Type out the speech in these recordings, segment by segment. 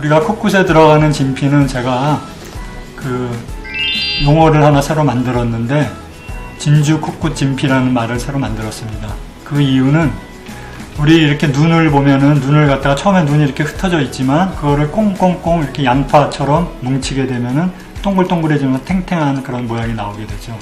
우리가 코끝에 들어가는 진피는 제가 그 용어를 하나 새로 만들었는데 진주 코끝 진피라는 말을 새로 만들었습니다. 그 이유는 우리 이렇게 눈을 보면은 눈을 갖다가 처음에 눈이 이렇게 흩어져 있지만 그거를 꽁꽁꽁 이렇게 양파처럼 뭉치게 되면은 동글동글해지면서 탱탱한 그런 모양이 나오게 되죠.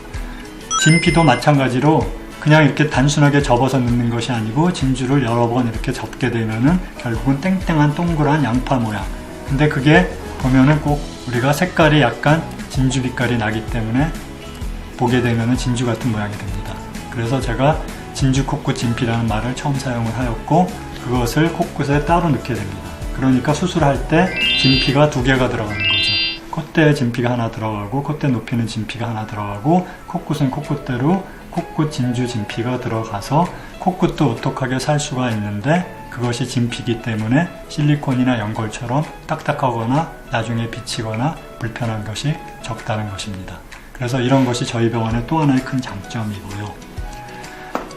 진피도 마찬가지로 그냥 이렇게 단순하게 접어서 넣는 것이 아니고 진주를 여러 번 이렇게 접게 되면은 결국은 땡땡한 동그란 양파 모양. 근데 그게 보면은 꼭 우리가 색깔이 약간 진주 빛깔이 나기 때문에 보게 되면은 진주 같은 모양이 됩니다. 그래서 제가 진주 코끝 진피라는 말을 처음 사용을 하였고 그것을 코끝에 따로 넣게 됩니다. 그러니까 수술할 때 진피가 2개가 들어가는 거죠. 콧대에 진피가 하나 들어가고 콧대 높이는 진피가 하나 들어가고 코끝은 코끝대로 코끝 진주 진피가 들어가서 코끝도 오똑하게 살 수가 있는데 그것이 진피이기 때문에 실리콘이나 연골처럼 딱딱하거나 나중에 비치거나 불편한 것이 적다는 것입니다. 그래서 이런 것이 저희 병원의 또 하나의 큰 장점이고요.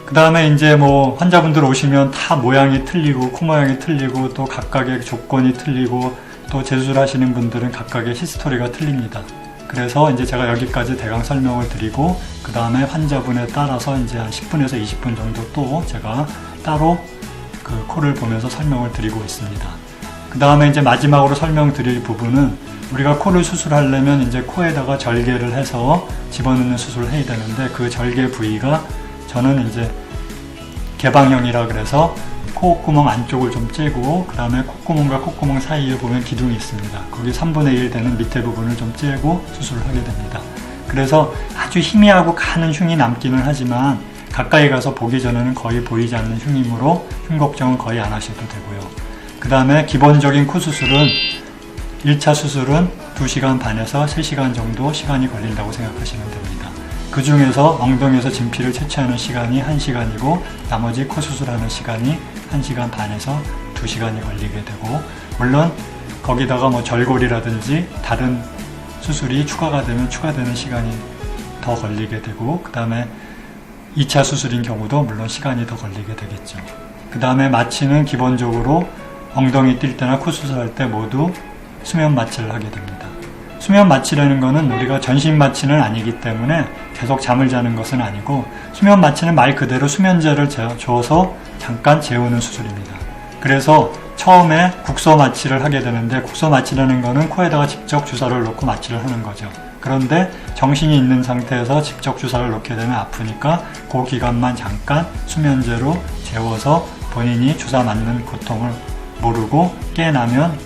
그 다음에 이제 뭐 환자분들 오시면 다 모양이 틀리고 코 모양이 틀리고 또 각각의 조건이 틀리고 또 재수술하시는 분들은 각각의 히스토리가 틀립니다. 그래서 이제 제가 여기까지 대강 설명을 드리고 그 다음에 환자분에 따라서 이제 한 10분에서 20분 정도 또 제가 따로 그 코를 보면서 설명을 드리고 있습니다. 그 다음에 이제 마지막으로 설명드릴 부분은 우리가 코를 수술하려면 이제 코에다가 절개를 해서 집어넣는 수술을 해야 되는데 그 절개 부위가 저는 이제 개방형이라 그래서 콧구멍 안쪽을 좀 째고 그 다음에 콧구멍과 콧구멍 사이에 보면 기둥이 있습니다. 거기 3분의 1 되는 밑에 부분을 좀 째고 수술을 하게 됩니다. 그래서 아주 희미하고 가는 흉이 남기는 하지만 가까이 가서 보기 전에는 거의 보이지 않는 흉이므로 흉 걱정은 거의 안 하셔도 되고요. 그 다음에 기본적인 코 수술은 1차 수술은 2시간 반에서 3시간 정도 시간이 걸린다고 생각하시면 됩니다. 그 중에서 엉덩이에서 진피를 채취하는 시간이 1시간이고 나머지 코 수술하는 시간이 1시간 반에서 2시간이 걸리게 되고 물론 거기다가 뭐 절골이라든지 다른 수술이 추가가 되면 추가되는 시간이 더 걸리게 되고 그 다음에 2차 수술인 경우도 물론 시간이 더 걸리게 되겠죠. 그 다음에 마취는 기본적으로 엉덩이 뛸 때나 코 수술할 때 모두 수면 마취를 하게 됩니다. 수면 마취라는 것은 우리가 전신 마취는 아니기 때문에 계속 잠을 자는 것은 아니고 수면 마취는 말 그대로 수면제를 줘서 잠깐 재우는 수술입니다. 그래서 처음에 국소 마취를 하게 되는데 국소 마취라는 것은 코에다가 직접 주사를 놓고 마취를 하는 거죠. 그런데 정신이 있는 상태에서 직접 주사를 놓게 되면 아프니까 그 기간만 잠깐 수면제로 재워서 본인이 주사 맞는 고통을 모르고 깨나면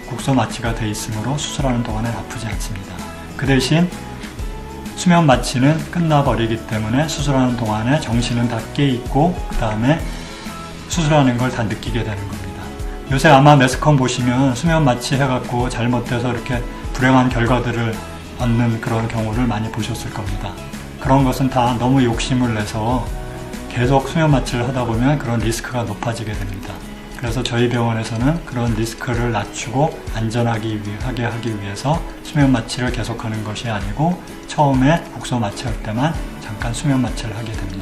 국소 마취가 돼 있으므로 수술하는 동안은 아프지 않습니다. 그 대신 수면 마취는 끝나버리기 때문에 수술하는 동안에 정신은 다 깨있고 그 다음에 수술하는 걸 다 느끼게 되는 겁니다. 요새 아마 매스컴 보시면 수면 마취 해갖고 잘못돼서 이렇게 불행한 결과들을 얻는 그런 경우를 많이 보셨을 겁니다. 그런 것은 다 너무 욕심을 내서 계속 수면 마취를 하다 보면 그런 리스크가 높아지게 됩니다. 그래서 저희 병원에서는 그런 리스크를 낮추고 안전하게 하기 위해서 수면 마취를 계속하는 것이 아니고 처음에 국소 마취할 때만 잠깐 수면 마취를 하게 됩니다.